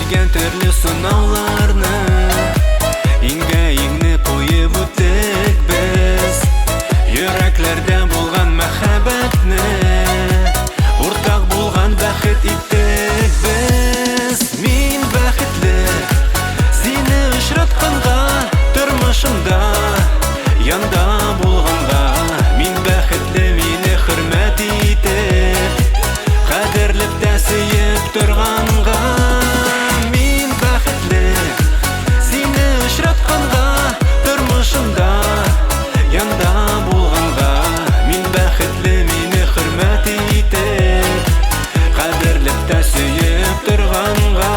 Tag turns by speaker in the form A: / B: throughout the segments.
A: кичергән төрле сынауларны, иңгә-иңне куеп үттек без. Йөрәкләрдә булган мәхәббәтне уртак булган бәхет иттек без. Мин бәхетле сине очратканга, тормышымда янда булганга. Мин бәхетле мине хөрмәт итеп, кадерлеп тә сөеп торганга. Мин бәхетле сине очратканга, тормышымда янда булганга. Мин бәхетле мине хөрмәт итеп, кадерлеп тә сөеп торганга.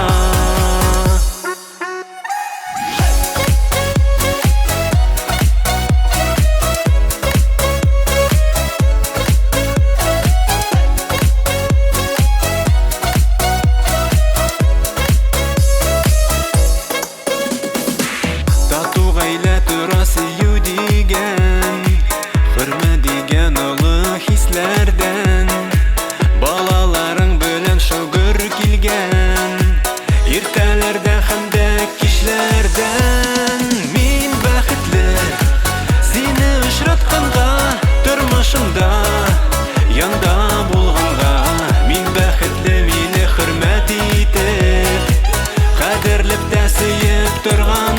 A: Тату гаилә тора сөю дигән, хөрмәт дигән олы хисләрдән, балаларың белән шөгыр килгән, иртәләрдә һәм дә кичләрдән. Мин бәхетле сине очратканга, тормышымда янда булганга. Мин бәхетле мине хөрмәт итеп, кадерлеп тә сөеп торган.